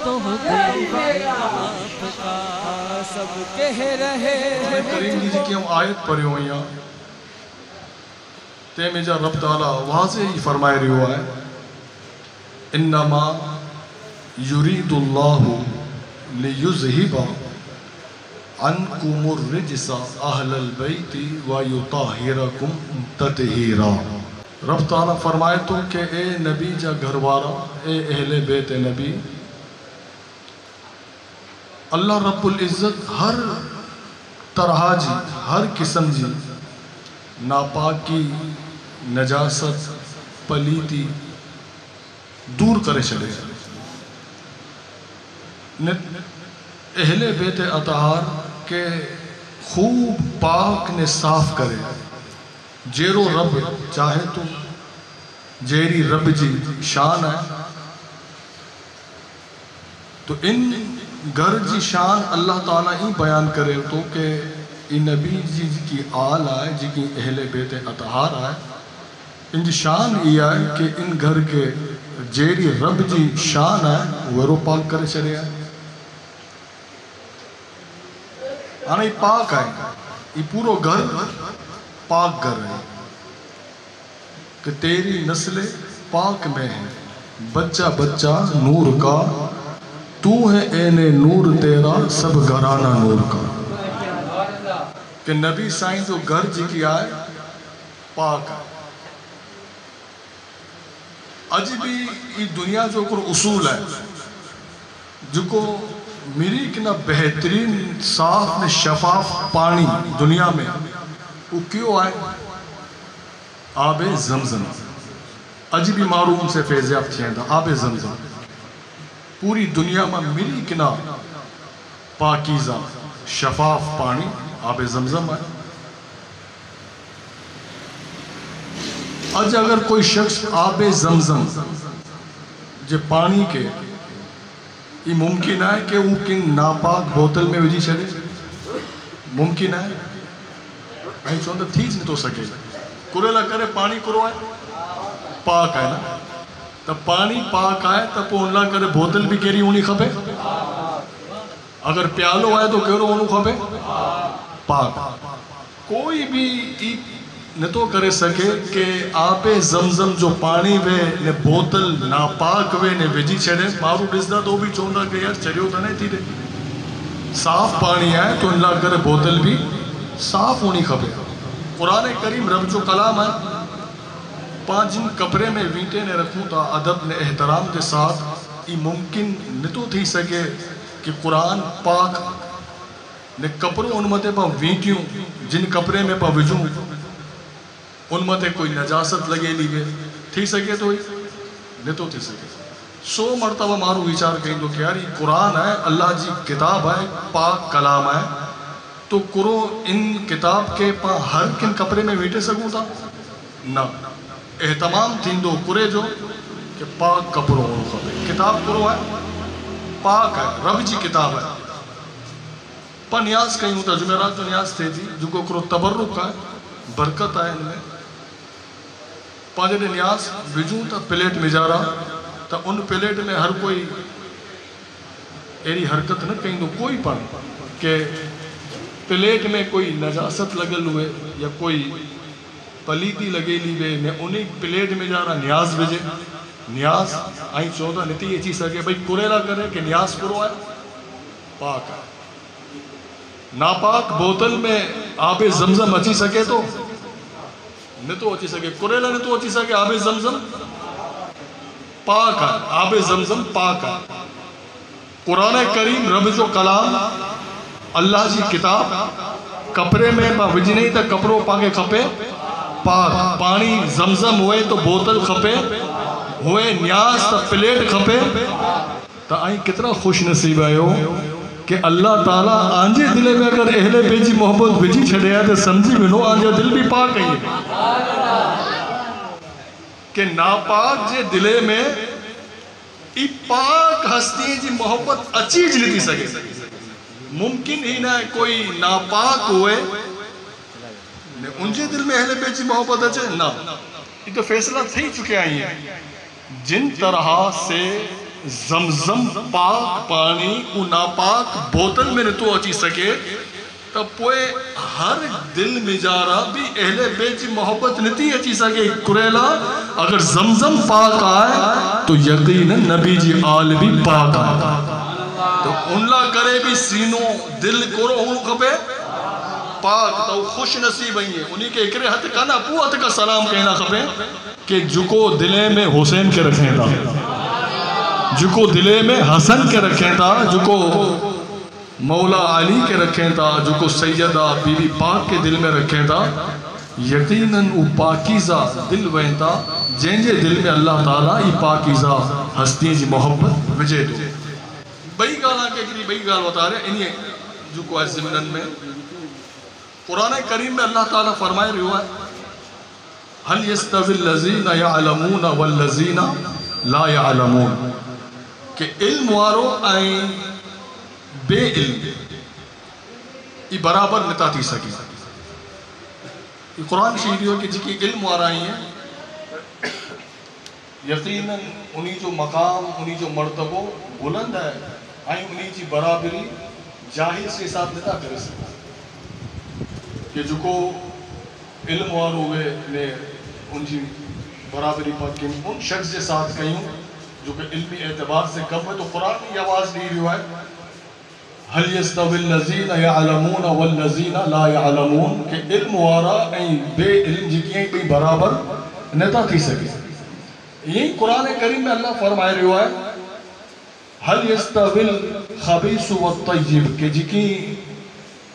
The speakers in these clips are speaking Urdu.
تو سب کہہ رہے کریم جی کی ہم آیت پڑھی ہوئی ہیں تے میں جا رب تعالیٰ واضح ہی فرمائے رہی ہوا ہے انما یرید اللہ لیذہب عنکم الرجس اہل البیت ویطہرکم تطہیرا۔ رب تعالیٰ فرمائے تو کہ اے نبی جا گھر والا، اے اہل بیت نبی، اللہ رب العزت ہر طرح جی، ہر قسم جی ناپاکی، نجاست، پلیتی دور کرے چلے اہل بیت اطہار کے خوب پاک نے صاف کرے جیرو رب چاہے تو جیری رب جی شان ہے تو ان گھر جی شان اللہ تعالیٰ ہی بیان کرے تو کہ ان نبی جی کی آل آئے جی کی اہل بیت اطہار آئے ان جی شان یہ آئے کہ ان گھر کے جیری رب جی شان ہے وہ رو پاک کرے چلے آئے آنے پاک آئے یہ پورو گھر پاک گھر ہے کہ تیری نسل پاک میں ہے بچہ بچہ نور کا تو ہے این نور تیرا سب گھرانہ نور کا کہ نبی سائن جو گھر جی کی آئے پاک ہے اج بھی یہ دنیا جو کر اصول ہے جو کو میری کنا بہترین صاف نے شفاف پانی دنیا میں وہ کیوں آئے آب زمزم اج بھی معروم سے فیضیاب تھے ہیں آب زمزم پوری دنیا میں میری کنا پاکیزہ شفاف پانی آب زمزم ہے آج اگر کوئی شخص آب زمزم جو پانی کے یہ ممکن ہے کہ وہ کن ناپاک بوتل میں وجی چلے ممکن ہے نہیں چونتا تھیج نہیں تو سکے کریلا کرے پانی کرو ہے پاک ہے نا تب پانی پاک آئے تب وہ اللہ کرے بوتل بھی کیری ہونی کھپے اگر پیالو آئے تو کیرو ہونو کھپے پاک کوئی بھی نہ تو کرے سکے کہ آب زمزم جو پانی وے نے بوتل ناپاک وے نے ویجی چھڑے مارو ڈسدہ تو بھی چوندہ کہ یار چڑیو تا نہیں تھی دے صاف پانی آئے تو اللہ کرے بوتل بھی صاف ہونی کھپے قرآن کریم رب جو کلام ہے پانچ جن کپڑے میں وینٹے نے رکھوں تا ادب نے احترام کے ساتھ یہ ممکن نہ تو تھی سکے کہ قرآن پاک نے کپڑوں انمتے پا وینٹیوں جن کپڑے میں پا وجوں انمتے کوئی نجاست لگے لیے تھی سکے تو نہ تو تھی سکے 100 مرتبہ مارو ویچار کہیں تو کہ یار یہ قرآن ہے اللہ جی کتاب ہے پاک کلام ہے تو کرو ان کتاب کے پا ہر کن کپڑے میں ویٹے سکوں تھا نہ احتمام تین دو کرے جو کہ پاک کپڑوں انہوں خبے کتاب کرو ہے پاک ہے رب جی کتاب ہے پا نیاز کہیں ہوتا جمعرات جو نیاز تھے تھی جو کو کرو تبرک ہے برکت آئے ان میں پانچے نے نیاز بجوں تا پلیٹ میں جا رہا تا ان پلیٹ میں ہر کوئی ایری حرکت نہ کہیں تو کوئی پڑھ کہ پلیٹ میں کوئی نجاست لگل ہوئے یا کوئی پلیتی لگے لیوے میں انہیں پلیٹ میں جا رہا نیاز بجے نیاز آئیں چودہ نتی یہ چیز سکے بھئی کوریلا کرے کہ نیاز کرو آئے پاک ہے ناپاک بوتل میں آب زمزم اچھی سکے تو نہ تو اچھی سکے کوریلا نہ تو اچھی سکے آب زمزم پاک ہے آب زمزم پاک ہے قرآن کریم رب جو کلام اللہ جی کتاب کپڑے میں پا وجی نہیں تا کپڑوں پاکے کھپے پاک پانی زمزم ہوئے تو بوتل کھپے ہوئے نیاز تا پلیٹ کھپے تا آئیں کتنا خوش نصیب آئے ہو کہ اللہ تعالیٰ آنجے دلے میں اگر اہل بیجی محبت بجی چھڑے آئے تو سمجھی میں نو آنجے دل بھی پاک ہے کہ ناپاک جے دلے میں ای پاک ہستی جی محبت اچھی جلتی سکے ممکن ہی نہ کوئی ناپاک ہوئے انجے دل میں اہل بیجی محبت اچھے نہ یہ تو فیصلہ تھی چکے آئی ہیں جن طرح سے زمزم پاک پانی کو ناپاک بوتل میں نتو اچی سکے تب پوئے ہر دل میں جارا بھی اہل بیت جی محبت نتی اچی سکے کریلا اگر زمزم پاک آئے تو یقیناً نبی جی آل بھی پاک آئے تو انلا کرے بھی سینوں دل کرو ہوں کھپے پاک تو خوش نصیب ہیں انہی کے اکرے حد کا نا پوت کا سلام کہنا کھپے کہ جکو دلے میں حسین کے رکھیں تھا جکو دلے میں حسن کے رکھیں تھا جکو مولا علی کے رکھیں تھا جکو سیدہ بی بی پاک کے دل میں رکھیں تھا یقیناً وہ پاکیزہ دل وہیں تھا جن جے دل میں اللہ تعالیٰ یہ پاکیزہ ہستی جی محبت وجہ دو بئی گالا کے گری بئی گال بتا رہے انہی جکو ہے زمنن میں قرآن کریم میں اللہ تعالیٰ فرمائے رہا ہے هل يستوي الذين يعلمون والذين لا يعلمون کہ علم وارو آئیں بے علم یہ برابر نتا تھی سکی یہ قرآن شہیدیوں کی جکی علم وارا آئی ہیں یقیناً انہی جو مقام انہی جو مرتبہ بلند ہے آئیں انہی جی برابری جاہل سے ساتھ نتا کرے سکتا کہ جو کو علم وارو ہوئے نے ان جی برابری پر کن ان شخص سے ساتھ کہیں جو کہ علمی اعتبار سے کم ہے تو قرآن کی آواز نہیں رہا ہے هل يستوي الذين يعلمون والذين لا يعلمون کہ علم وارا این بے علم جکییں کوئی برابر نتا تھی سکے یہی قرآن کریم میں اللہ فرمائے رہا ہے هل يستوي الخبيث والطيب کہ جکی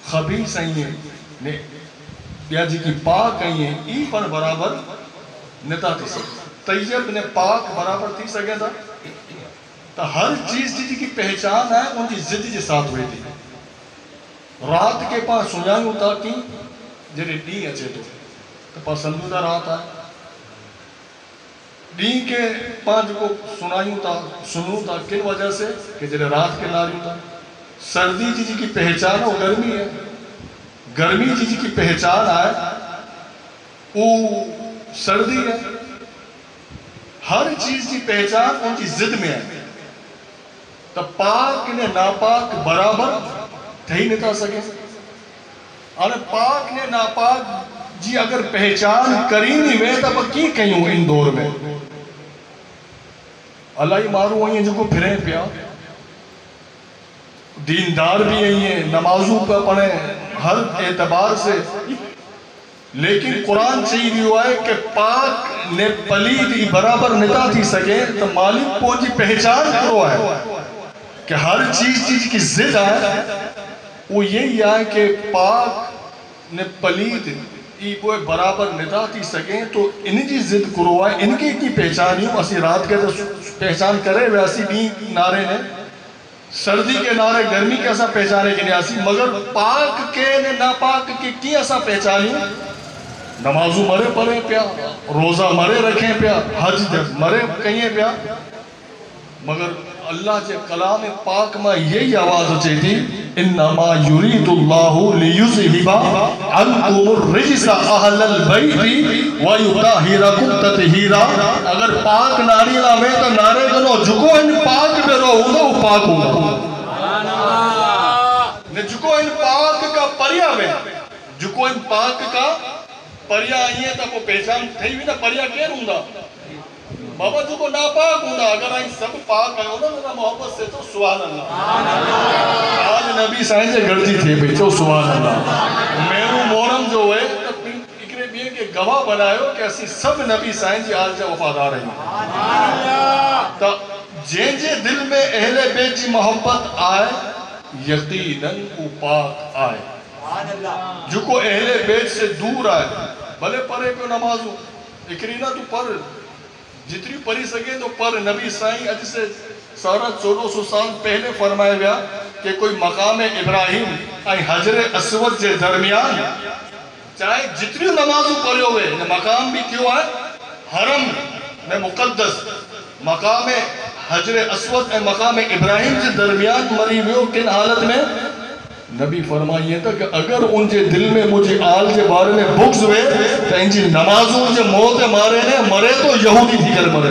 خبیث ہیں یا جکی پاک ہیں ای پر برابر نتا تھی سکے طیب نے پاک برابر تھی سکے تھا تو ہر چیز جی کی پہچان ہے ان کی ضد جی ساتھ ہوئی تھی رات کے پاس سنائیں ہوتا کی جنہیں ڈی اچھے تو پسندودہ رات ہے ڈی کے پانچ کو سنائیں ہوتا سنوں تا کن وجہ سے کہ جنہیں رات کے ناری ہوتا سردی جی کی پہچان وہ گرمی ہے گرمی جی کی پہچان ہے وہ سردی ہے ہر چیز کی پہچان ان کی ضد میں ہے تو پاک نے ناپاک برابر تھی نتا سکے اور پاک نے ناپاک جی اگر پہچان کرینی میں تب کی کہیں ان دور میں اللہ ہی مارو ہوئی ہیں جو کو پھریں پیا دیندار بھی ہیں نمازوں پہ پڑھیں ہر اعتبار سے لیکن قرآن چاہیے بھی ہوا ہے کہ پاک نے پلید برابر نتا تھی سکے تو مالک کو جی پہچان کرو ہے کہ ہر چیز کی ضد ہے وہ یہی ہے کہ پاک نے پلید وہ برابر نتا تھی سکیں تو ان کی ضد کرو ہے ان کی اتنی پہچان ہوں اسی رات کے تو پہچان کرے ویسی بھی نعرے نے سردی کے نعرے گرمی کے ایسا پہچانے کی نیاسی مگر پاک کے نے ناپاک کی ایسا پہچانی نمازو مرے پڑھیں پیا روزہ مرے رکھیں پیا حج مرے کہیں پیا مگر اللہ جے کلام پاک میں یہی آواز اچھے تھی انما یرید اللہ لیذہب عنکم الرجس اہل البیت ویطہرکم تطہیرا اگر پاک ناری نامے تو نعرے کنو جکو ان پاک پہ رو ہوگا وہ پاک ہوگا جکو ان پاک کا پریا میں جکو ان پاک کا پریا آئی ہے تو وہ پہچان تھی بھی نا پریا کیر ہوں گا بابا جو کو ناپاک ہوں گا اگر آئی سب پاک آئے ہونا میرا محبت سے تو سبحان اللہ آج نبی سائن سے گھڑتی تھے بھئی تو سبحان اللہ میرو مورم جو ہے اکرے بھی ہے کہ گواہ بنائے ہو کہ ایسی سب نبی سائن جی آج جا وفادار ہیں تو جے دل میں اہل بیت جی محبت آئے یقیناً وہ پاک آئے جو کو اہل بیت سے دور آئے بھلے پڑھے پہ نمازوں اکرینا تو پڑھ جتنی پڑھی سکے تو پر نبی سائیں اج سے 1400 سال پہلے فرمائے گیا کہ کوئی مقام ابراہیم آئی حجر اسود کے درمیان چاہے جتنی نمازوں پڑھے ہوئے مقام بھی کیوں ہے حرم میں مقدس مقام حجر اسود اے مقام ابراہیم کے درمیان مری ہوئے کن حالت میں نبی فرمائیے تھا کہ اگر ان کے دل میں مجھے آل کے بارے میں بغض ہوئے تو ان کی نمازوں کے موت مارے نے مرے تو یہودی تھی کر مرے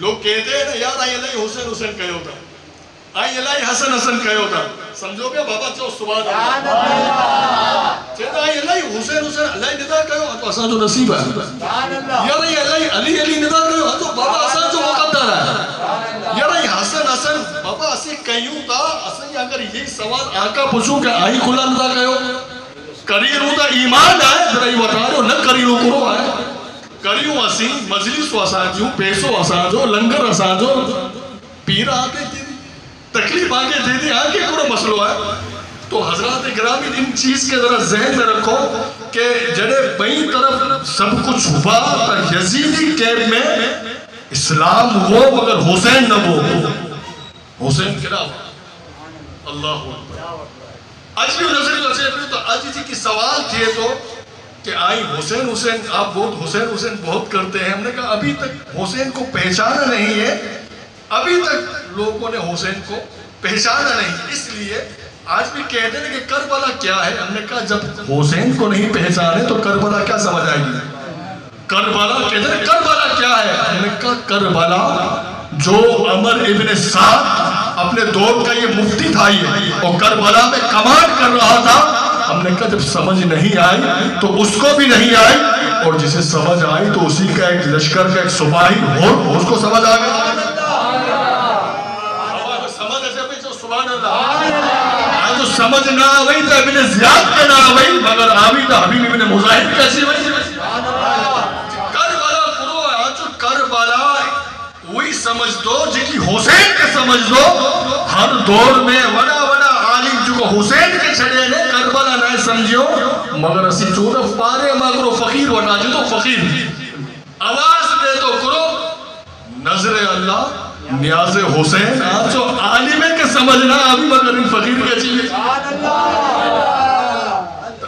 لوگ کہتے ہیں نا یار آئی اللہ حسین حسین کہے ہوتا آئی اللہ حسن حسن کہے ہوتا سمجھو گیا بابا چاہو سبحان اللہ چاہتا آئی اللہ حسین حسین اللہ ندا کہے ہو تو اساں جو نصیب ہے یار آئی اللہ علی علی ندا کہے ہو تو بابا اساں جو مقدر ہے یار آئی حسن حسن بابا اسے کہیوں تا اساں اگر یہ سوال آقا پوچھوں کہ آئی کھلا ندا کہے ہو کریروں تا ایمان آئے ذرا یہ بتا رہے ہو نہ کریروں کرو آئے کریوں اسی مجلس و اساجوں پیسو اساجوں لنگر اساجوں پیر آگے دی تکلیف آگے دے دی آگے کرو مسئلہ ہے تو حضرات گرامی ان چیز کے ذرا ذہن میں رکھو کہ جڑے بئی طرف سب کچھ ہوا تا یزیدی کیب میں اسلام ہو مگر حسین نہ ہو حسین کنا ہوا اللہ آج بھی نظری وچے بھی تو آج جی کی سوال تھے تو کہ آئی حسین حسین آپ بہت حسین حسین بہت کرتے ہیں ہم نے کہا ابھی تک حسین کو پہچانا نہیں ہے ابھی تک لوگوں نے حسین کو پہچانا نہیں اس لیے آج بھی کہتے ہیں کہ کربلا کیا ہے ہم نے کہا جب حسین کو نہیں پہچانے تو کربلا کیا سمجھ آئے گی کربلا کہتے ہیں کربلا کیا ہے ہم نے کہا کربلا جو عمر ابن سعد اپنے دور کا یہ مفتی تھا یہ اور کربلا میں کمانڈ کر رہا تھا ہم نے کہا جب سمجھ نہیں آئی تو اس کو بھی نہیں آئی اور جسے سمجھ آئی تو اسی کا ایک لشکر کا ایک سپاہی اور اس کو سمجھ آ گیا تو سمجھ نہ آوئی تو ابن زیاد کے نہ آوئی مگر آوئی تو حبیب ابن مظاہر کیسی ہوئی کربلا کرو آج کربلا وہی سمجھ دو جی کی حسین کے سمجھ دو ہر دور میں وڑا وڑا عالم جو کو حسین کے چھڑے لے کربلا نہ سمجھو مگر اسی چودہ پارے مگرو فقیر وٹا جو تو فقیر آواز دے تو کرو نظر اللہ نیاز حسین آج جو عالم ہے کہ سمجھنا ابھی مگر ان فقیر کے چیئے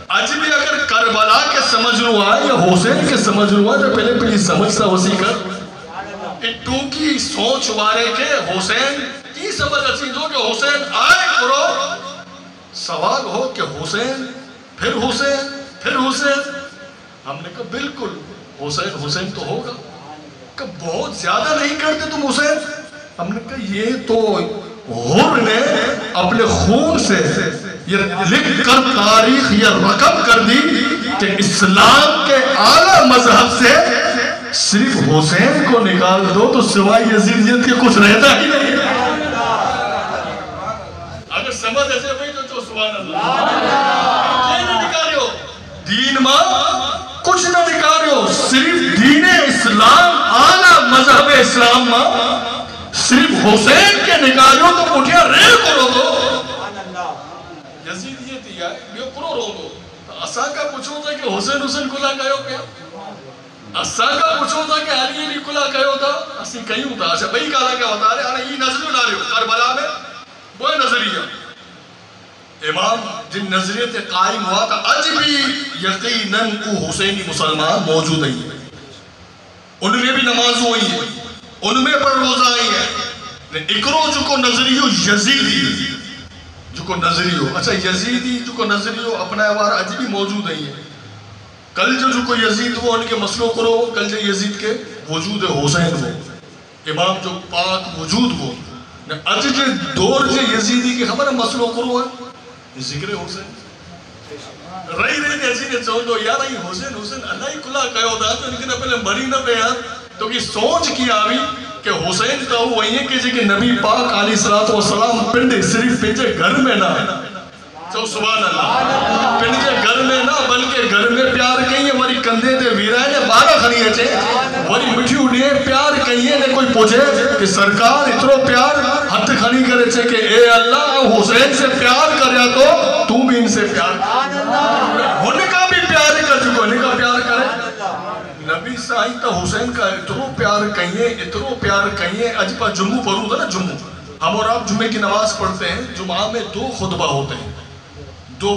آج بھی اگر کربلا کے سمجھ لوں آئے یا حسین کے سمجھ لوں آئے تو پہلے پہلی سمجھتا وسیع کر اتو کی سوچ وارے کے حسین کی سمجھ اچھی دو کہ حسین آئے کرو سوال ہو کہ حسین پھر حسین پھر حسین ہم نے کہا بالکل حسین حسین تو ہوگا کہ بہت زیادہ نہیں کرتے تم حسین ہم نے کہا یہ تو غر نے اپنے خون سے یہ لکھ کر تاریخ یہ رقم کر دی کہ اسلام کے اعلیٰ مذہب سے صرف حسین کو نکال دو تو سوائے یزیدیت کے کچھ رہتا ہی نہیں اگر سمجھ ایسے ہوئی تو سبحان اللہ نہ نکالیو دین ماں کچھ نہ نکالیو صرف دین اسلام اعلیٰ مذہب اسلام ماں صرف حسین کے نکالیو تو مٹھیا ریل کرو دو یزیدیت ہے یہ کرو رو دو اسا کا پوچھو تھا کہ حسین حسین کلا کہو کیا اسا کا پوچھو تھا کہ علی علی کلا کہو تھا اسی کہیں تھا اچھا بھئی کہا کیا ہوتا ہے آنے یہ نظریہ لا رہے ہو کربلا میں وہ نظریہ امام جن نظریت قائم ہوا تھا اج بھی یقیناً وہ حسینی مسلمان موجود ہیں ان میں بھی نماز ہوئی ہے ان میں پر روزہ آئی ہے اکرو جو کو نظریو یزیدی جو کو نظریو اچھا یزیدی جو کو نظریو اپنا اوار اج بھی موجود ہیں کل جو کو یزید وہ ان کے مسئلوں کرو کل جو یزید کے وجود حسین ہو امام جو پاک وجود ہو اج جو دور جو یزیدی کی خبر مسئلوں کرو ہے ذکر حسین رہی رہی یزید چون دو یار آئی حسین حسین اللہ ہی کلا کہو دا تو انکہ پہلے مری نہ پہ یار تو کی سوچ کی آوی کہ حسین کا وہ وہی ہے کہ جی کہ نبی پاک علیہ السلام پنڈے صرف پنجے گھر میں نہ تو سبحان اللہ پنجے گھر میں نہ بلکہ گھر میں پیار کہیں ہے وری کندے دے ویرائے نے بارہ خنی ہے چھے وری مٹھی اڑیے پیار کہیں ہے نے کوئی پوچھے کہ سرکار اترو پیار ہتھ خنی کرے چھے کہ اے اللہ حسین سے پیار کریا تو بھی ان سے پیار ہونے کا بھی پیار کر چکو ہونے کا پیار کرے نبی سائی تا حسین کا اترو پیار کہیں اج پا جمعہ پڑھوں تھا نا جمعہ ہم اور آپ جمعہ کی نماز پڑھتے ہیں جمعہ میں 2 خطبہ ہوتے ہیں 2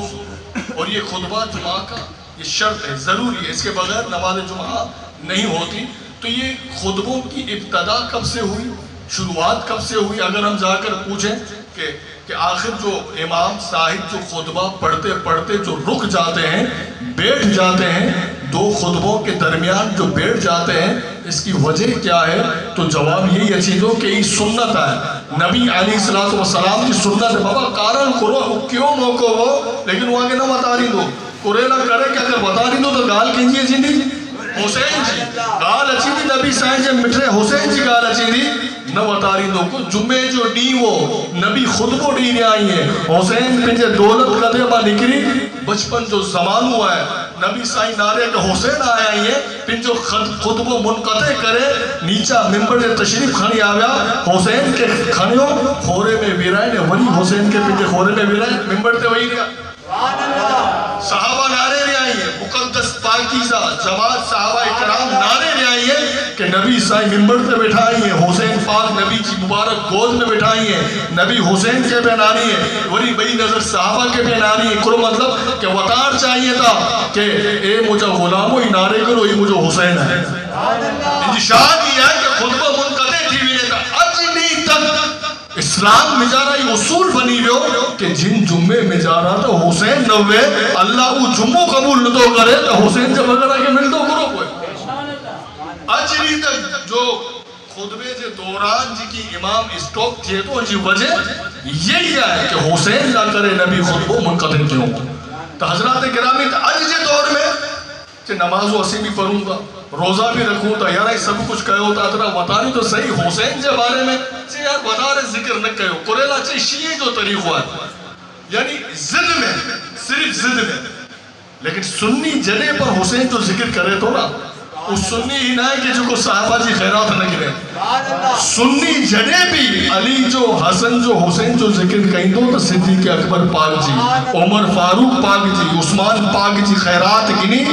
اور یہ خطبہ جمعہ کا یہ شرط ہے ضروری ہے اس کے بغیر نماز جمعہ نہیں ہوتی تو یہ خطبوں کی ابتدا کب سے ہوئی شروعات کب سے ہوئی اگر ہم جا کر پوچھیں کہ آخر جو امام صاحب جو خطبہ پڑھتے پڑھتے جو رک جاتے ہیں بیٹھ جاتے ہیں دو خطبوں کے درمیان جو بیٹھ جاتے ہیں اس کی وجہ کیا ہے؟ تو جواب یہی اچھی دو کہ یہ سنت ہے، نبی علیہ السلام کی سنت ہے۔ بابا کارن کرو کیوں موقع ہو لیکن وہ آگے نہ بتا رہی دو کوریلا کرے کہ اگر بتا رہی دو تو گال کنجیے جی حسین جی گال اچھی تھی نبی سائن جے مٹھے حسین جی گال اچھی تھی نہ بتا رہی دو کو جمعے جو ڈی وہ نبی خطبو ڈی نے آئی ہے حسین پنجے دولت قدر ماں نکری بچپن جو زمان ہوا ہے نبی سائن نارے کہ حسین آیا ہی ہے پھر جو خطبو منقطع کرے نیچا ممبر نے تشریف کھانی آیا حسین کے کھانیوں خورے میں ویرائے نے ولی حسین کے پنجے خورے میں ویرائے ممبر تے وہی رہا صحابہ نعرے لے آئی ہیں مقدس پاکیزہ جماعت صحابہ اکرام نعرے لے آئی ہیں کہ نبی سائی ممبر پہ بٹھائی ہیں حسین پاک نبی کی مبارک گود میں بٹھائی ہیں نبی حسین کے پہ ناری ہیں ولی بڑی نظر صحابہ کے پہ ناری ہیں کرو مطلب کہ وطار چاہیے تھا کہ اے مجھے غلاموں ہی نعرے کرو یہ مجھے حسین ہے انتشار یہ ہے کہ خطبہ منقطع تھی بھی تھا اجنی تک اسلام میں جا رہا یہ اصول بنی ہوئے کہ جن جمعے میں جا رہا تو حسین نوے اللہ وہ جمعہ قبول نہ تو کرے تو حسین جب اگر آگے مل دو کرو کوئی اجری تک جو خطبے سے دوران جی کی امام اسٹاک تھے تو جی وجہ یہی ہے کہ حسین نہ کرے نبی خطبہ منقطع کیوں تو حضرات گرامی اج جے دور میں کہ نماز و اسی بھی پڑھوں گا روزہ بھی رکھوں تا یار سب کچھ کہے ہوتا ترا وطاری تو صحیح حسین جے بارے میں چے یار وطار ذکر نہ کہو قریلا چے شیعہ جو طریق ہوا ہے یعنی زد میں صرف زد میں لیکن سنی جنے پر حسین جو ذکر کرے تو نا وہ سنی ہی نہ ہے کہ جو کو صحابہ جی خیرات نہ کرے سنی جنے بھی علی جو حسن جو حسین جو ذکر کہیں دو تو صدیق اکبر پاک جی عمر فاروق پاک جی عثمان پاک جی خیرات گنی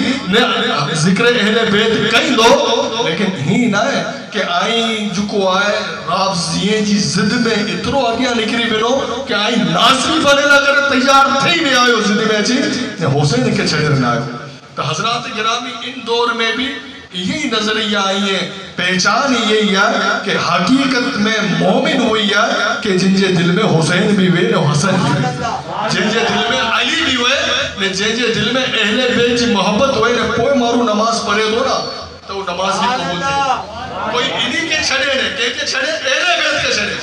ذکر اہل بیت کہیں دو لیکن ہی نہ ہے کہ آئیں جو کو آئے رافضییں جی زد میں اترو آگیا نکری بنو کہ آئیں ناصری بنے لگر تیار تھے ہی نہیں آئے ہو زد میں جی حسین کے چھڑے رہنا آئے تو حضرات گرامی ان دور میں بھی یہی نظریہ آئی ہے پہچان یہی ہے کہ حقیقت میں مومن ہوئی ہے کہ جن جے دل میں حسین بھی ہوئے اور حسن بھی ہوئے جن جے دل میں علی بھی ہوئے جن جے دل میں اہل بیت کی محبت ہوئے کوئی مارو نماز پڑھے دو نا تو وہ نماز بھی قبول تھی کوئی انہی کے چھڑے نے کہ چھڑے اہل بیت کے چھڑے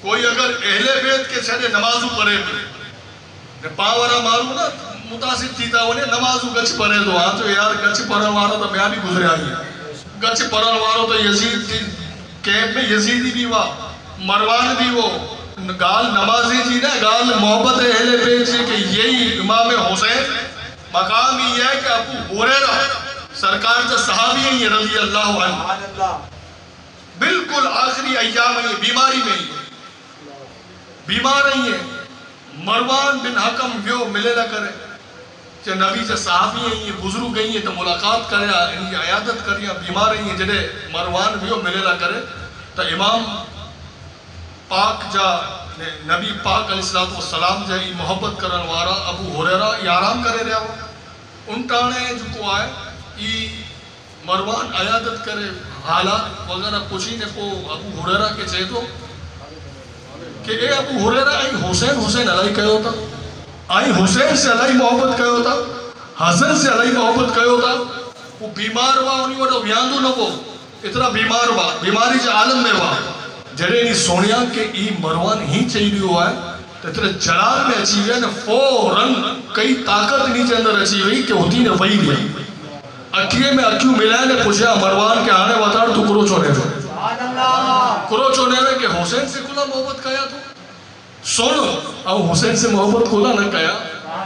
کوئی اگر اہل بیت کے چھڑے نمازو پڑھے بھی پاورا مارو نا متاثر تھی تھا انہیں نمازو گچ پڑھے دو ہاں تو یار گچ پڑھن وارا تو بیان بھی گزرے آئی ہے گچ پڑھن وارا تو یزید تھی کیب میں یزیدی بھی ہوا مروان بھی وہ گال نمازی جی نا گال محبت اہل بیت جی کہ یہی امام حسین مقام ہی ہے کہ ابو ہریرہ سرکار جو صحابی ہیں یہ رضی اللہ عنہ بالکل آخری ایام ہیں بیماری میں ہی بیمار ہیں مروان بن حکم ویو ملے نہ کرے کہ نبی سے صحابی ہیں یہ بزرگ گئی ہیں تو ملاقات کرے ان کی عیادت کرے بیمار ہیں جنہیں مروان ویو ملے نہ کرے تو امام پاک جا نبی پاک علیہ السلام جا محبت کرن وارا ابو ہریرہ یہ آرام کرے رہا ہو ان ٹانے جو کو آئے یہ مروان عیادت کرے حالات وغیرہ پوچھی نے کو ابو ہریرہ کے چاہے تو کہ اے ابو ہریرہ آئی حسین علیہ کہے ہوتا آئی حسین سے علیہ محبت کہے ہوتا حسن سے علیہ محبت کہے ہوتا وہ بیمار ہوا انہی وڈا بیاندو نہ وہ اتنا بیمار ہوا بیماری جو عالم میں ہوا جڑے انہی سونیا کہ ای مروان ہی چاہیے ہوا ہے تو اتنا جلال میں اچھی ہوئی ہے نا فوراں کئی طاقت نیچے اندر اچھی ہوئی کہ ہوتی نے وہی دیا اکیے میں اکیو ملائے نے پوچھا مروان کے آنے وطار تو کرو چونے میں کرو چونے میں کہ حسین سے کلا محبت کہا تو سنو آؤ حسین سے محبت کھولا نہ کہا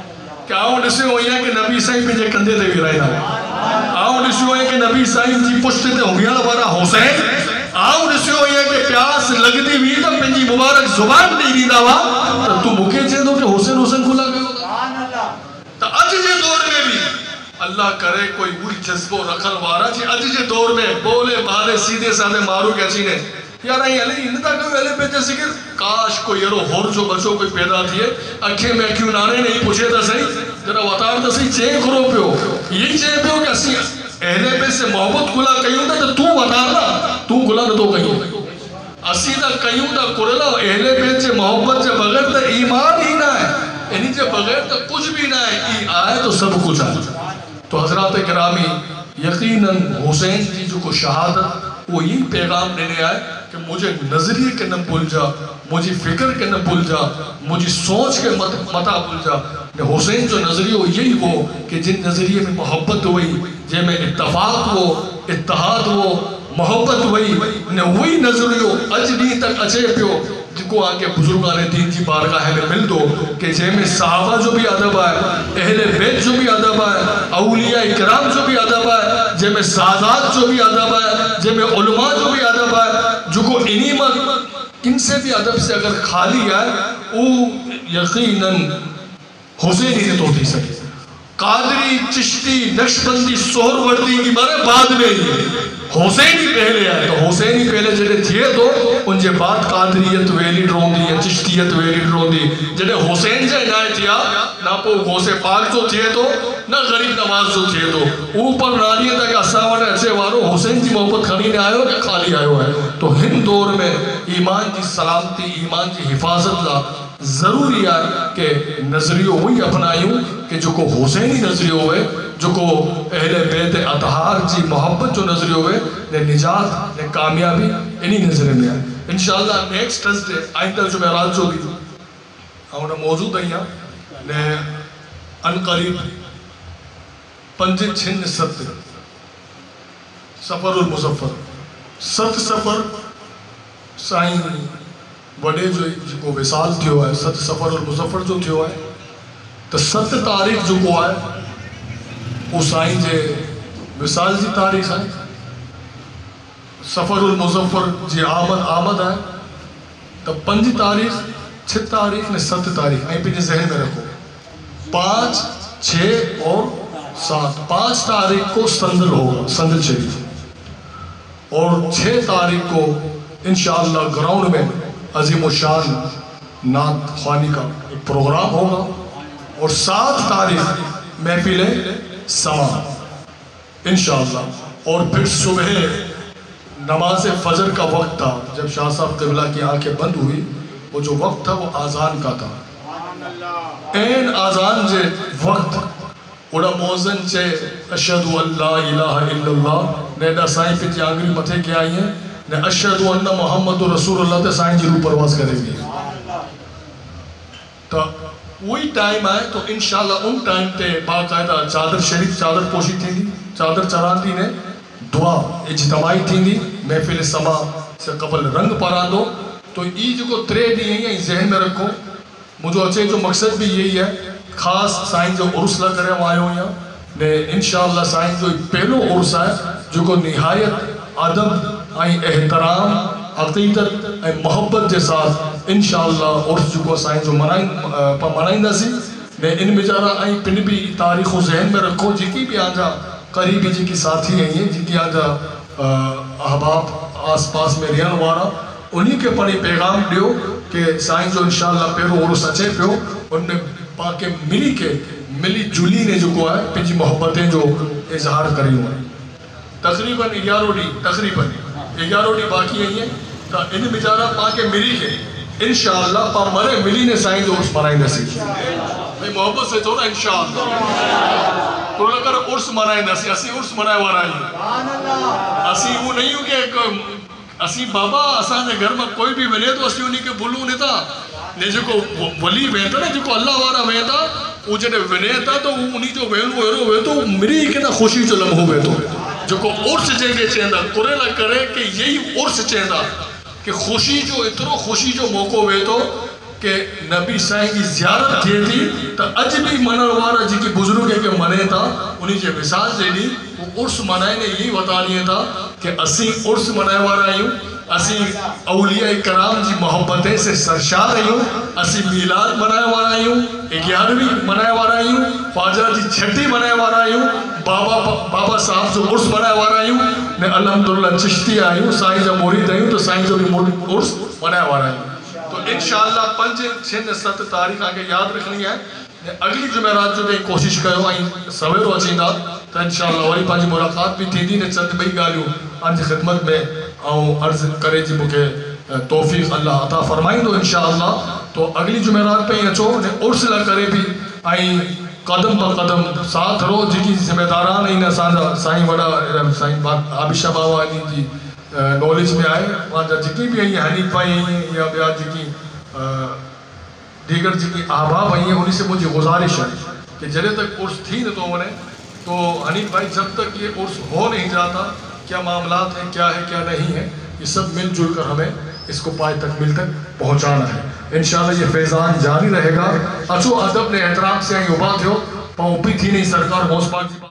کہ آؤ نسے ہوئی ہے کہ نبی صاحب پہ جے کندے دے بھی رہے نا آؤ نسے ہوئی ہے کہ نبی صاحب جی پشتے تے ہوگیاں بارا حسین آؤ نسے ہوئی ہے کہ پیاس لگتی بھی تو پنجی مبارک زبان نہیں دیدہ ہوا تو مکے چاہے دو کہ حسین کھولا گئے ہوگا تو اج جے دور میں بھی اللہ کرے کوئی وہی جذب و رکھل وارا جی اج جے دور میں بولے بھالے سیدھے سادھے مارو کیا چینے یار آئی علی انتا کہ ویلے پہ ذکر کاش کو یرو ہور جو بچوں کوئی پیدا تھیے اکھے میں کیوں نانے نہیں پوچھے تھا صحیح تیرا وطار تھا صحیح چین کرو پیو یہ چین پیو کہ اسی اہلے پہ سے محبت کھلا کہیوں تھا تو وطار نا تو کھلا نہ تو کہیوں اسی دا کہیوں دا کرلا اہلے پہ سے محبت سے بغیر تا ایمان ہی نہ ہے یعنی سے بغیر تا کچھ بھی نہ ہے ای آئے تو سب کچھ آئے تو حضرات گرامی یقیناً حسین جی جو کو شہادت وہ یہ پیغام دینے آئے کہ مجھے نظریے کے نہ بھول جا، مجھے فکر کے نہ بھول جا، مجھے سوچ کے متا بھول جا۔ حسین جو نظریہ یہی وہ کہ جن نظریے میں محبت ہوئی، جن میں اتفاق ہو، اتحاد ہو، محبت ہوئی، وہی نظریہ اج بھی تک اچھے پیو جن کو آگے بزرگان دین کی بارگاہ میں مل دو کہ جن میں صحابہ جو بھی ادب ہے، اہل بیت جو بھی ادب ہے، اولیاء اکرام جو بھی ادب ہے، جن میں سادات جو بھی ادب ہے، جن میں علماء جو بھی ادب ہے، جو کو ان سے بھی ادب سے اگر خالی ہے وہ یقیناً حسینی نے تو تھی سکے۔ قادری، چشتی، نقشبندی، سہروردی کی بارے بعد میں حسینی پہلے آئے، تو حسینی پہلے جڑے تھے تو ان جے بعد قادریت ویلی ڈرون دی یا چشتیت ویلی ڈرون دی جڑے حسین جے نائے تھیا نہ پو غوث پاک جو تھے تو نہ غریب نواز جو تھے تو اوپر نالیے تھا کہ اساوانے ایسے وارو حسین جی محبت کھڑینے آئے ہو کہ خالی آئے ہو ہے۔ تو ہن دور میں ایمان جی سلامتی، ایمان جی حفاظت لا ضروری ہے کہ نظریہ وہی اپنائیوں کہ جو کو حسینی نظریہ ہوئے، جو کو اہل بیت اطہار جی محبت جو نظریہ ہوئے، نے نجات، نے کامیابی انہی نظرے میں آئے۔ انشاءاللہ نیکسٹ ٹرزڈے آئندہ جمعرات جو بھی ہمارا موضوع دائیاں نے انقریب 5-6 سفر المظفر 7 سفر سائیں وڈے جو کو وصال تھیو ہے، 7 سفر المظفر جو تھیو ہے تو 7 تاریخ جو کو آئے وہ سائیں جے وصال جی تاریخ ہے، سفر المظفر جی آمد ہے تو 5 تاریخ 6 تاریخ نے 7 تاریخ آئیں پہ ذہن میں رکھو 5 6 اور 7 5 تاریخ کو سندل ہوگا، سندل شریف، اور 6 تاریخ کو انشاءاللہ گراؤنڈ میں عظیم و شان نعت خوانی کا ایک پروگرام ہوگا، اور 7 تاریخ محفل سما انشاءاللہ، اور پھر صبح نماز فجر کا وقت تھا جب شاہ صاحب قبلہ کی آنکھیں بند ہوئی، وہ جو وقت تھا وہ آذان کا تھا، این آذان جے وقت اوڑا موزن چے اشہدو اللہ الہ الا اللہ نیڈا سائیں پہ جی آنگری متھے کے آئی ہیں نے اشہدو انہ محمد رسول اللہ تے سائیں جی رو پرواز کرے گی، تو وہی ٹائم آئے تو انشاءاللہ ان ٹائم تے باقاعدہ چادر شریف چادر پوشی تھی دی، چادر چران دی نے دعا اجتماعی تھی دی، محفل سما سے قبل رنگ پران دو، تو یہ جو کو 3 دی ہیں ذہن میں رکھو، مجھے اچھے جو مقصد بھی یہی ہے، خاص سائن جو عرص لگ رہے ہیں آئے ہوئے ہیں نے انشاءاللہ سائن جو پہلو عرص ہے جو کو نہایت ادب آئی احترام عقیدت محبت کے ساتھ انشاءاللہ عرص جو کو سائن جو منائندہ سی نے ان بجارہ آئی پن بھی تاریخ و ذہن میں رکھو جی کی بھی آجا قریبی جی کی ساتھی ہیں جی کی آجا احباب آس پاس میں ریان وارا انہی کے پڑی پیغام دیو کہ سائن جو انشاءاللہ پیرو عرص اچھے پیو ان میں پاکے ملی جلی نے جو کو ہے پنجی محبتیں جو اظہار کری ہوئے تقریباً 11 ڈی باقی ہیں تو ان بجارہ پاکے ملی کے انشاءاللہ پا مرے ملی نے سائن جو عرص منائیں نسی میں محبت سے چھوڑا انشاءاللہ تو لگر عرص منائیں نسی اسی عرص منائے ورائی اسی وہ نہیں ہوں کہ اسی بابا اساں نے گھر میں کوئی بھی ملے تو اسی انہی کے بھولوں نہیں تھا نے جو کو ولی ویتا نا جو کو اللہ وارا ویتا وہ جنہیں ویتا تو انہی جو ویلو تو میری کنا خوشی جو لمحو ویتو جو کو عرص جنگے چیندہ قرے لگ کرے کہ یہی عرص چیندہ کہ خوشی جو اتنو خوشی جو موقع ویتو کہ نبی سائیں کی زیارت تھی تھی تو اج بھی منر وارا جی کی بزرگ ہے کہ منے تھا انہی جو مثال دے دی وہ عرص منائے نے یہی بتا لیے تھا کہ اسی عرص منائے وارا ہوں اسی اولیاء کرام جی محبتیں سے سرشار رہی ہوں اسی میلاد منائے وارا ہوں 11ویں منائے وارا ہوں خواجہ جی 6 منائے وارا ہوں بابا صاحب جو عرص منائے وارا ہوں میں الحمدللہ چشتی آئی ہوں سائیں جا مرید آئی ہوں تو سائیں جو بھی عرص منائے وارا ہوں تو انشاءاللہ 5 6 7 تاریخ آگے یاد رکھنی ہے اگلی جمعرات جو میں کوشش کرو آئیں سویرو اچھیں گا تو انشاءاللہ وہی پانچ ملاقات بھی تھی دی نے چند بھئی گالیوں آنجی خدمت میں آؤں عرض کرے جی مکے توفیق اللہ عطا فرمائیں دو انشاءاللہ تو اگلی جمعرات پہ یہ چو عرص لگ کرے بھی آئیں قدم با قدم ساتھ رو جی ذمہ داران ہی نہ سائیں وڑا سائیں آبشہ بابا جی نالج میں آئے وہاں جتنی بھی ہیں حنیف بھائی ہیں یا بیا جی دیگر جی احباب ہیں انہیں سے مجھے گزارش ہے کہ جلے تک عرس تھی نہ تو انہیں تو حنیف بھائی جب تک یہ عرس ہو نہیں جاتا کیا معاملات ہیں کیا ہے کیا نہیں ہے یہ سب مل جل کر ہمیں اس کو پائے تکمیل تک پہنچانا ہے انشاءاللہ یہ فیضان جاری رہے گا اچھو ادب نے احترام سے آئی بات ہو پاؤں پی تھی نہیں سرکار غوث پاک جی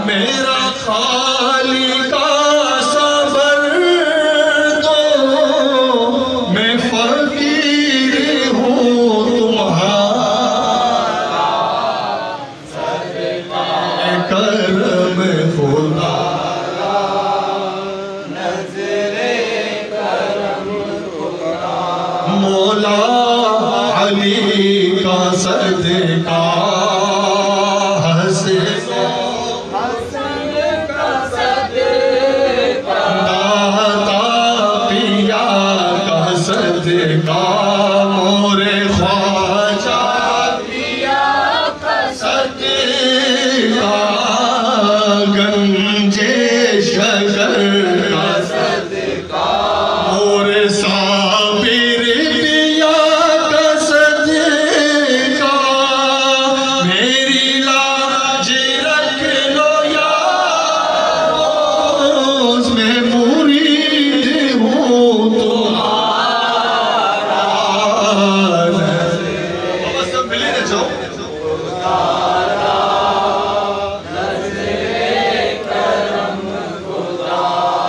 میرا خالی کا صبر دو میں فقیر ہوں تمہارا صدقہ کرم خدا نظر کرم خدا مولا علی کا صدقہ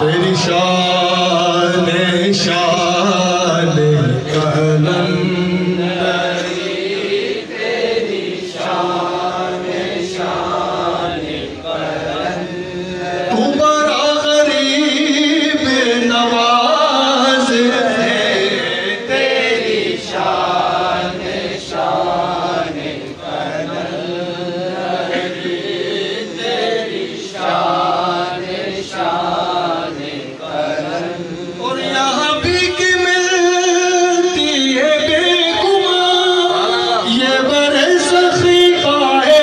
تیری شان شان کلندری تیری شان شان کلندری تو بڑا غریب نواز ہے تیری شان شان کلندری تیری شان شان اور یہاں بھی کی ملتی ہے بے گمان یہ بڑے سخی ہے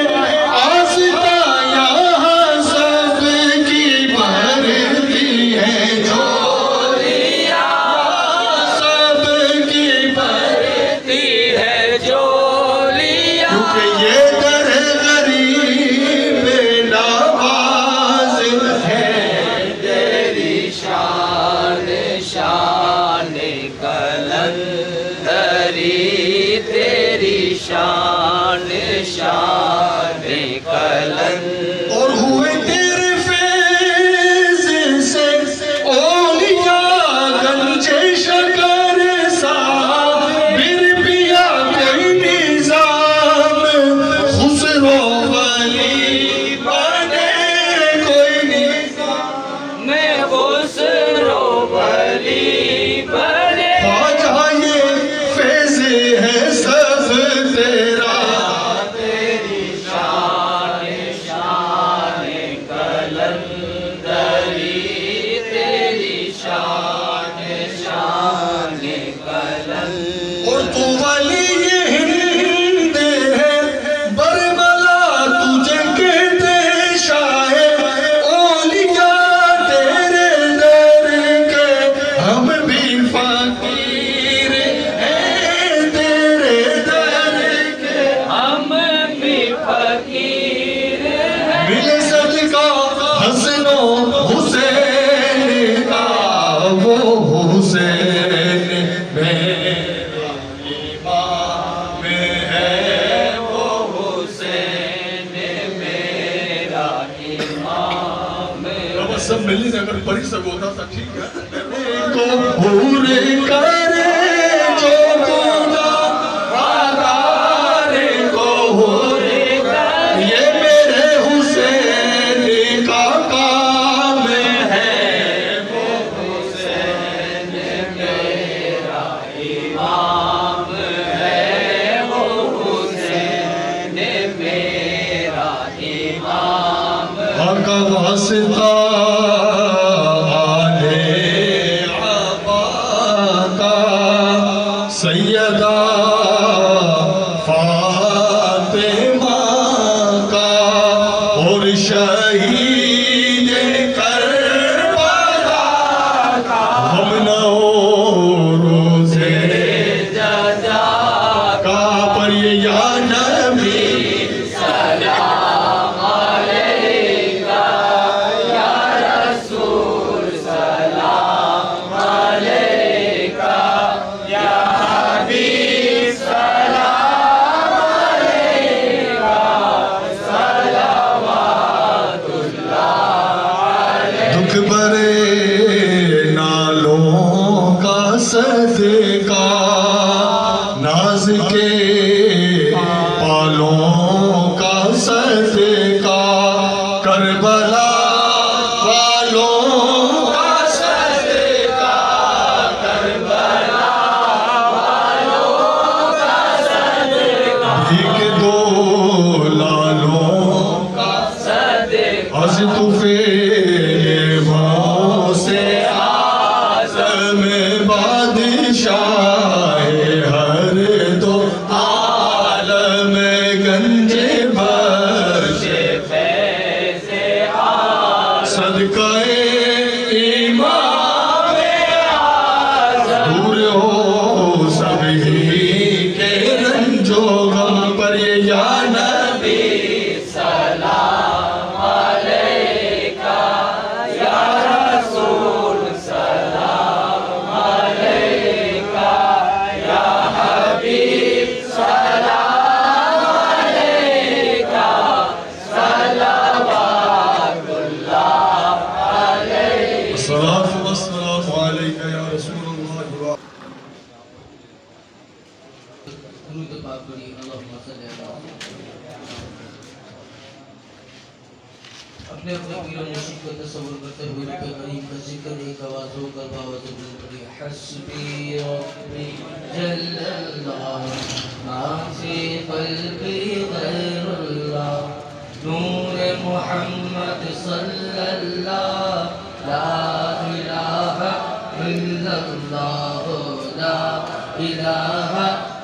آستا یہاں سب کی بھرتی ہے جولیاں سب کی بھرتی ہے جولیاں کیونکہ یہ در غریب نواز ہے تیری شان شان کلندری تیری شان شان کلندری اور ہوئے تیرے فیض سے اولیاء گنجے شکر صابر پیا کوئی نظام خسرو ولی بنے کوئی نظام میں خسرو ولی بنے خواجہ یہ فیض ہے سب تیرا تیری شان شان کلندری تیری شان شان کلندری اور تو ولی ہند ہے برملا تجھے کہتے شاہ اولیاء تیرے در کے ہم بھی فقیر ہیں تیرے در کے ہم بھی فقیر ہیں ملے صدقہ حسن و حسین کا وہ حسین میرے امام ہے وہ حسین میرا امام ہے سب ملی سے اگر پڑھی سکو تھا سب ٹھیک ہے کو پورے کرے جو خدا آدارے کو پورے کرے یہ میرے حسین کا کام ہے وہ حسین میرا امام ہے وہ حسین میرا امام حق کا واسطہ آلے عبا کا صدقہ ناز کے پالوں کا صدقہ کربلا والوں کا صدقہ کربلا والوں کا صدقہ بھیک دو لالوں کا صدقہ از طفیلوں سے آزم بادشاہ ہر دو عالم گنج بخش فیض صدقہ امام اعظم دور ہو سبھی کے رنج و غم پر یا نبی سلام علیکہ یا رسول سلام علیکہ یا حبیب سلام علیکہ صلوات اللہ علیکہ الصلاة والسلام علیکہ یا رسول اللہ درود پاک پڑھی اللہم صلی اللہ اپنے اپنے پیر و مرشد کو تصور کرتے ہوئے رب کریم کا ذکر ایک آواز ہو کر باوت پڑھی حسبی ربی جل اللہ ما فی قلبی غیر اللہ نور محمد صلی اللہ لا الہ الا اللہ لا الہ